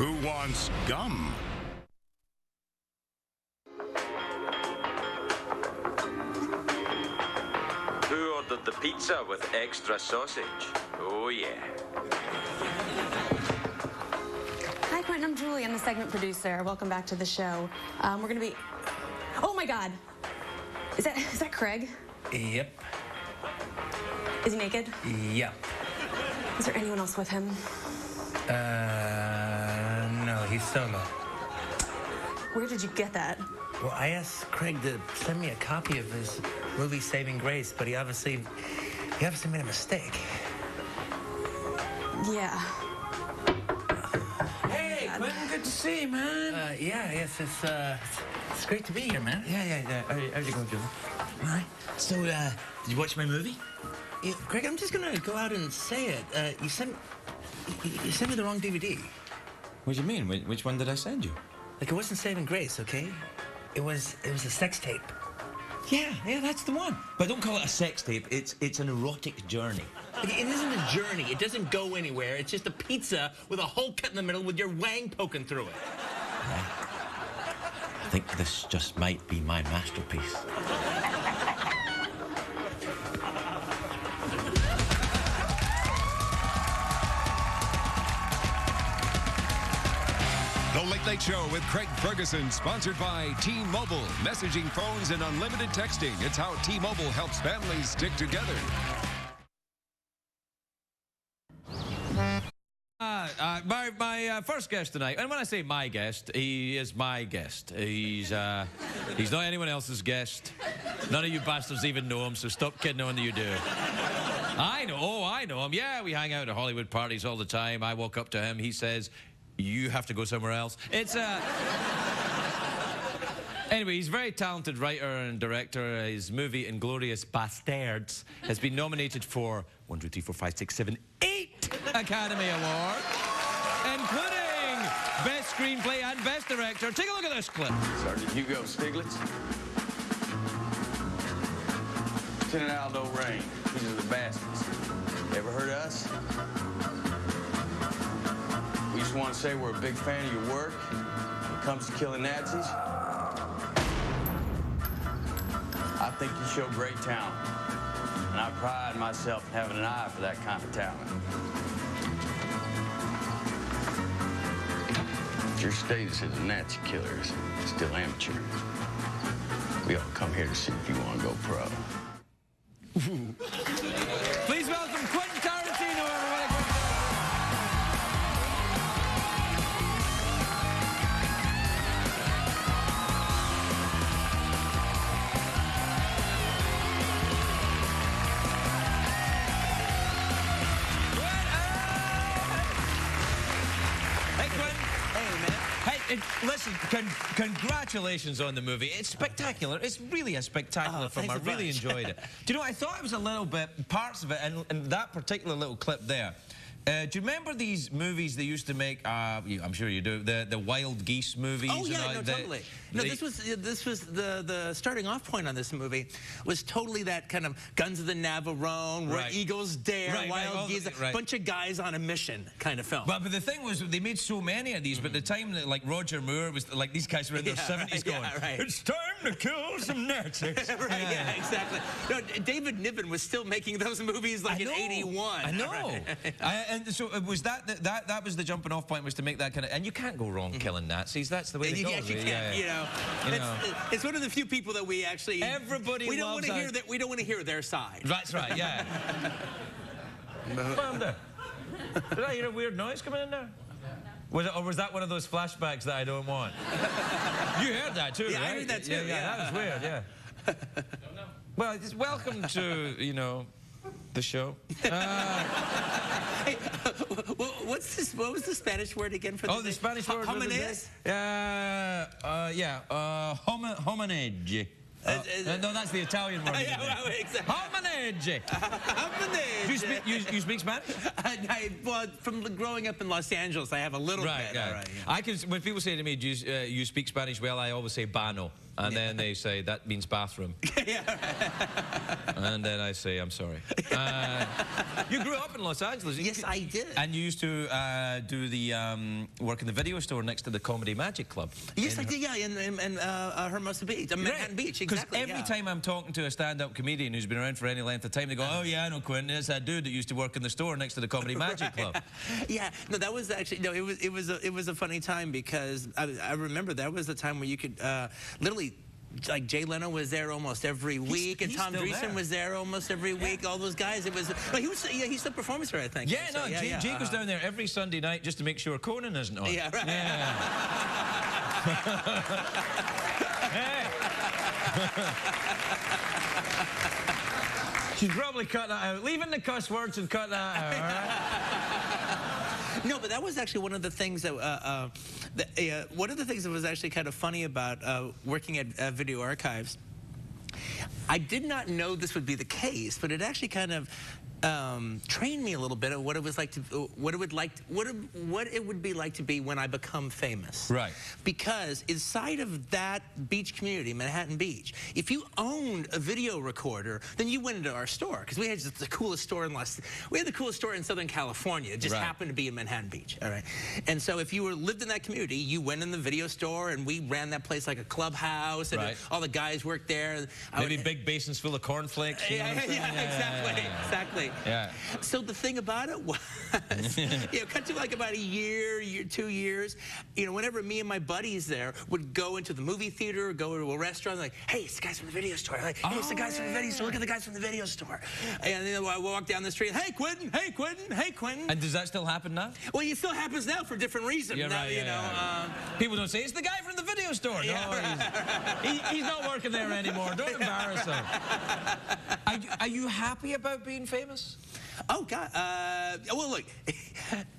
Who wants gum? Who ordered the pizza with extra sausage? Oh, yeah. Hi, Quentin. I'm Julie. I'm the segment producer. Welcome back to the show. We're going to be... Oh, my God. Is that Craig? Yep. Is he naked? Yep. Is there anyone else with him? No, he's solo. Where did you get that? Well, I asked Craig to send me a copy of his movie Saving Grace, but he obviously made a mistake. Yeah. Hey, Quentin, good to see you, man. Yes, it's great to be here, man. Yeah. How's it going, Julie? All right. So, did you watch my movie? Yeah, Craig, I'm just gonna go out and say it. You sent me the wrong DVD. What do you mean? Which one did I send you? Like, it wasn't Saving Grace, okay? It was a sex tape. Yeah, that's the one. But don't call it a sex tape. It's an erotic journey. It isn't a journey. It doesn't go anywhere. It's just a pizza with a hole cut in the middle with your wang poking through it. I think this just might be my masterpiece. The Late Late Show with Craig Ferguson, sponsored by T-Mobile. Messaging phones and unlimited texting. It's how T-Mobile helps families stick together. My first guest tonight, and when I say my guest, he is my guest. He's not anyone else's guest. None of you bastards even know him, so stop kidding on that you do. I know him. Yeah, we hang out at Hollywood parties all the time. I walk up to him, he says, "You have to go somewhere else." Anyway, he's a very talented writer and director. His movie *Inglourious Bastards* has been nominated for 1, 2, 3, 4, 5, 6, 7, 8 Academy Awards, including Best Screenplay and Best Director. Take a look at this clip. Sergeant Hugo Stiglitz. Lieutenant Aldo Rain. These are the bastards. Ever heard of us? We just want to say we're a big fan of your work. When it comes to killing Nazis, I think you show great talent. And I pride myself in having an eye for that kind of talent. Your status as a Nazi killer is still amateur. We all come here to see if you want to go pro. Please welcome Quentin Tarantino, everybody. Hey, Quentin. Hey, man. Hey, listen, congratulations on the movie. It's spectacular. It's really a spectacular film. I really enjoyed it. Do you know, I thought it was a little bit, parts of it, and that particular little clip there. Do you remember these movies they used to make? I'm sure you do. The Wild Geese movies. Oh yeah, no, totally. No, this was the starting off point on this movie was totally that kind of Guns of the Navarone, Where Eagles Dare, Wild Geese, a bunch of guys on a mission kind of film. But the thing was, they made so many of these. But the time that like Roger Moore was like, these guys were in their 70s going, "It's time to kill some Nazis." Yeah, exactly. No, David Niven was still making those movies like in '81. I know. And so was that was the jumping off point, was to make that kind of, and you can't go wrong killing Nazis. That's the way it goes. You can't. You know, it's one of the few people that we actually we don't want to hear that. We don't want to hear their side. That's right. Yeah. What happened there? Did I hear a weird noise coming in there? Was that one of those flashbacks that I don't want? You heard that too, right? I heard that too. Yeah, that was weird. Yeah. Well, just welcome to the show. Hey, what was the Spanish word again for this? Oh, the Spanish word. Hominez? Hominage. No, that's the Italian word. Exactly. Hominage. Hominage. You speak Spanish? Well, from growing up in Los Angeles, I have a little bit. Yeah. I can. When people say to me, "Do you speak Spanish well?" I always say "bano," and then they say that means bathroom. Yeah. And then I say, I'm sorry. You grew up in Los Angeles. Yes, I did. And you used to do the work in the video store next to the Comedy Magic Club. Yes, I did, yeah, in Hermosa Beach, Manhattan Beach, exactly. Because every time I'm talking to a stand-up comedian who's been around for any length of time, they go, oh, yeah, I know Quentin. It's that dude that used to work in the store next to the Comedy Magic Club. Yeah, no, that was actually, no, it was a funny time because I remember that was the time where you could literally, like Jay Leno was there almost every week, and Tom Dreesen was there almost every week. All those guys, it was. But he's the performer, I think. Yeah, so, Jay goes down there every Sunday night just to make sure Conan isn't on. Yeah, right. Yeah. Hey. She's probably cut that out. Leave in the cuss words and cut that out. All right? No, but that was actually one of the things that was actually kind of funny about working at Video Archives. I did not know this would be the case, but it actually kind of trained me a little bit of what it was like to, what it would be like to be when I become famous. Right. Because inside of that beach community, Manhattan Beach, if you owned a video recorder, then you went into our store because we had the coolest store in the coolest store in Southern California. It just happened to be in Manhattan Beach. All right. And so if you lived in that community, you went in the video store, and we ran that place like a clubhouse, and all the guys worked there. Maybe big basins full of cornflakes. Exactly. Yeah. So the thing about it was, cut to like about a year, 2 years, whenever me and my buddies there would go into the movie theater, or go to a restaurant, like, hey, it's the guys from the video store. Like, hey, it's the guys from the video store. Look at the guys from the video store. And then I walk down the street, hey, Quentin, hey, Quentin, hey, Quentin. And does that still happen now? Well, it still happens now for different reasons. Yeah, now, right, people don't say, it's the guy from the video store. Yeah, no, he's not working there anymore. Don't embarrass him. Are you happy about being famous? Oh, God. Well, look,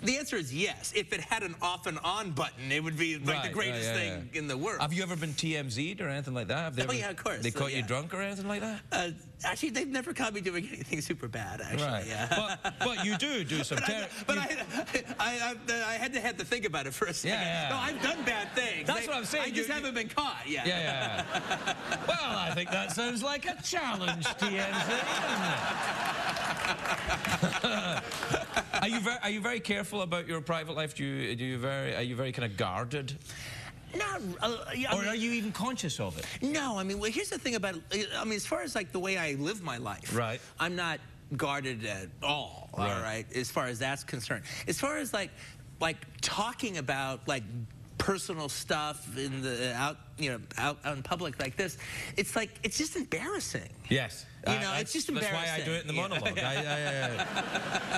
the answer is yes. If it had an off and on button, it would be like the greatest thing in the world. Have you ever been TMZ'd or anything like that? Yeah, of course. They caught you drunk or anything like that? Actually, they've never caught me doing anything super bad, actually. Right. Yeah. But you do some But I had to think about it for a second. Yeah. No, I've done bad things. That's what I'm saying. I just haven't been caught yet. Yeah. Well, I think that sounds like a challenge, TMZ, doesn't it? Are you very careful about your private life? Are you very kind of guarded? Not, or are you even conscious of it? No, I mean, well, here's the thing about it. I mean, as far as like the way I live my life, right? I'm not guarded at all. Right. All right, as far as that's concerned. As far as like talking about like personal stuff in the out in public like this, it's just embarrassing. Yes. It's just embarrassing. That's why I do it in the monologue.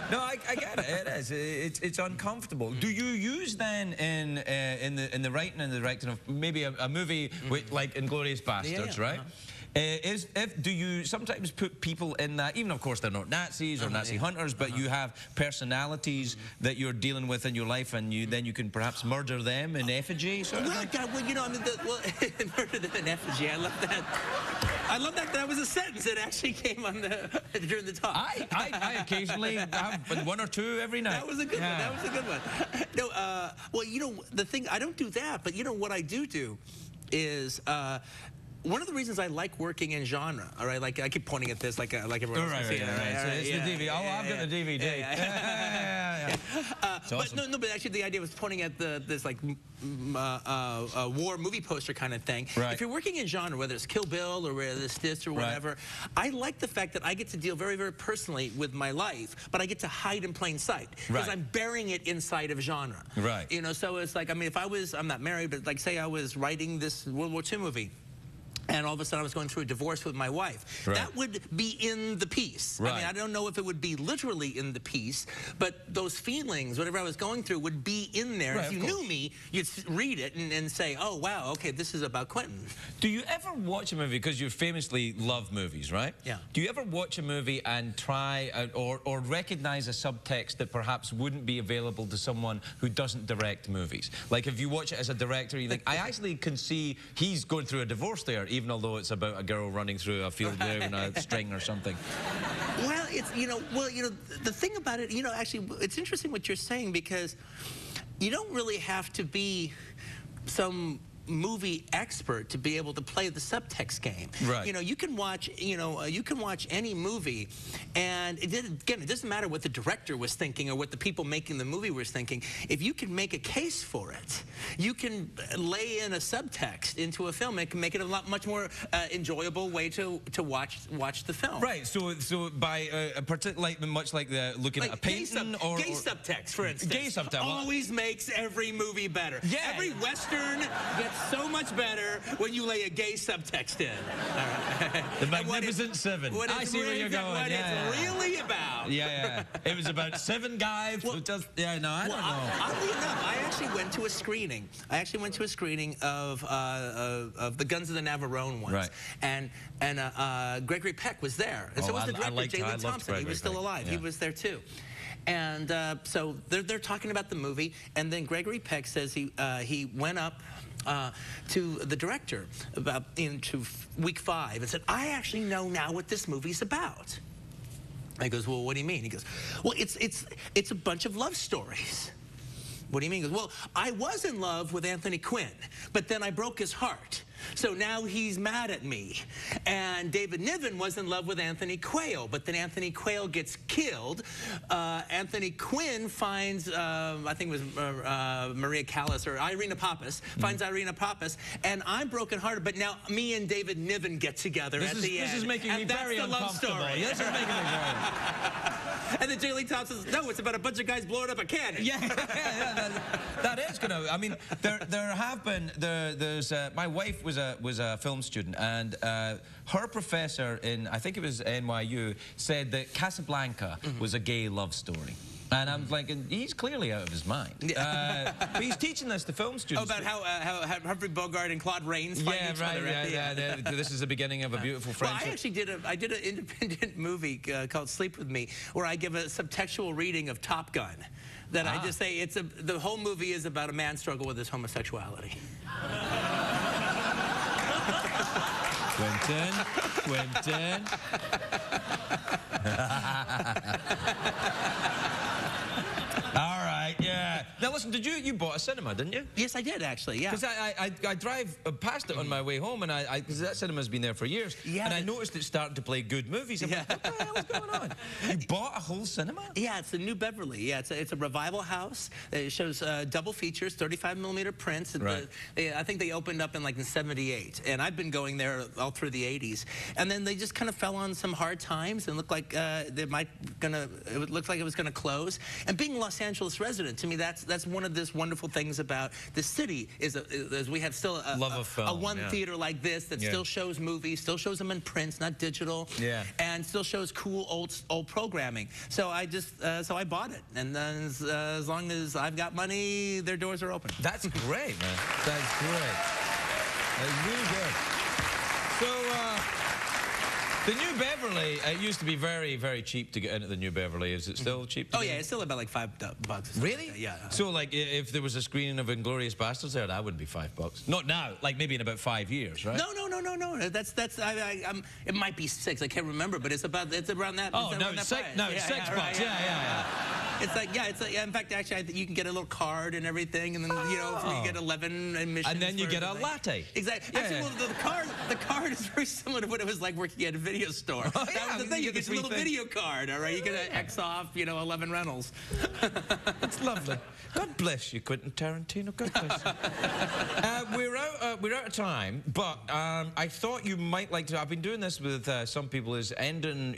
No, I get it. It is. It's uncomfortable. Do you use then in the writing and the directing of maybe a movie with, like Inglourious Bastards, right? Do you sometimes put people in that, even of course they're not Nazis or Nazi hunters, but you have personalities that you're dealing with in your life, and then you can perhaps murder them in effigy? Sort of thing? God, well, I mean, murder them in effigy. I love that. I love that. That was a sentence that actually came on during the talk. I occasionally have one or two every night. That was a good one. That was a good one. No, well, the thing, I don't do that, but what I do is. One of the reasons I like working in genre, all right, like I keep pointing at this like everyone else can see it. It's the DVD. I've got the DVD. Awesome. But actually the idea was pointing at this like war movie poster kind of thing. Right. If you're working in genre, whether it's Kill Bill or whether it's this or whatever, I like the fact that I get to deal very, very personally with my life, but I get to hide in plain sight because I'm burying it inside of genre. Right. So it's like, I mean, if I'm not married, but like say I was writing this World War II movie, and all of a sudden I was going through a divorce with my wife. Right. That would be in the piece. Right. I mean, I don't know if it would be literally in the piece, but those feelings, whatever I was going through, would be in there. Right, if you knew me, you'd read it and say, oh, wow, okay, this is about Quentin. Do you ever watch a movie, because you famously love movies, right? Yeah. Do you ever watch a movie and try or recognize a subtext that perhaps wouldn't be available to someone who doesn't direct movies? Like if you watch it as a director, you think, I actually can see he's going through a divorce there, even although it's about a girl running through a field wearing a string or something. Well, it's, the thing about it, actually, it's interesting what you're saying, because you don't really have to be some movie expert to be able to play the subtext game. Right. You know, you can watch any movie, and it doesn't matter what the director was thinking or what the people making the movie was thinking. If you can make a case for it, you can lay in a subtext into a film. It can make it a much more enjoyable way to watch the film. Right. So by much like looking at a painting or gay subtext, for instance. Gay subtext always makes every movie better. Yeah. Every Western gets so much better when you lay a gay subtext in. All right. The Magnificent Seven. I see where you're going. What it's really about. Yeah. It was about 7 guys who just... Yeah, no, I don't know. Oddly enough, I actually went to a screening. Of the Guns of the Navarone ones. Right. And Gregory Peck was there. And so was the director, Jalen Thompson. He was still alive. Yeah. He was there too. And so they're talking about the movie, and then Gregory Peck says he went up to the director into week 5 and said, I actually know now what this movie's about. And he goes, well, what do you mean? He goes, well, it's a bunch of love stories. What do you mean? He goes, well, I was in love with Anthony Quinn, but then I broke his heart. So now he's mad at me. And David Niven was in love with Anthony Quayle, but then Anthony Quayle gets killed. Anthony Quinn finds, I think it was Maria Callas or Irina Pappas, finds Irina Pappas, and I'm brokenhearted, but now me and David Niven get together at the end. This is making me very uncomfortable. This is making me very... And then Jalen Thompson says, no, it's about a bunch of guys blowing up a cannon. Yeah, that is going to... I mean, there have been... There's my wife was a film student, and her professor in, I think it was NYU, said that Casablanca was a gay love story. And I'm like, he's clearly out of his mind. But he's teaching this to film students. Oh, about how Humphrey Bogart and Claude Rains find each other at the end. This is the beginning of a beautiful friendship. Well, I actually I did an independent movie called Sleep With Me, where I give a subtextual reading of Top Gun. That I just say the whole movie is about a man's struggle with his homosexuality. Quentin. All right, yeah. Now listen, you bought a cinema, didn't you? Yes, I did actually. Yeah. Because I drive past it on my way home, and because that cinema's been there for years. Yeah. And I noticed it started to play good movies. I'm like, what the hell is going on? You bought a whole cinema? Yeah, it's the New Beverly. Yeah, it's a revival house. It shows double features, 35mm prints. Right. I think they opened up in like in '78, and I've been going there all through the '80s. And then they just kind of fell on some hard times and looked like it looked like it was gonna close. And being a Los Angeles resident, to me, that's one of the wonderful things about the city is we have still a one theater like this that still shows movies, still shows them in prints, not digital, and still shows cool old programming. So I just so I bought it, and then as long as I've got money, their doors are open. That's great, man. That's great. That's really good. So. The New Beverly, it used to be very, very cheap to get into the New Beverly. Is it still cheap? Oh, yeah, it's still about like $5. Really? Yeah. So, like, if there was a screening of Inglourious Basterds there, that wouldn't be $5. Not now, like maybe in about 5 years, right? No. That's it might be 6. I can't remember, but it's around that. Oh, no, it's $6. Right, yeah. It's like, in fact, actually, you can get a little card and everything, and then, you get 11 admissions. And then you get a latte. Exactly. Actually, well, the card is very similar to what it was like working at a video store. Oh, that was the thing. You get a little video card, all right? You get an X off, 11 rentals. That's lovely. God bless you, Quentin Tarantino. God bless you. We're out of time, but I thought you might like to. I've been doing this with some people, is ending,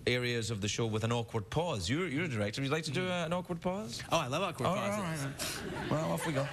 areas of the show with an awkward pause. You're a director. Would you like to do an awkward pause? Oh, I love awkward pauses. All right. Well, off we go.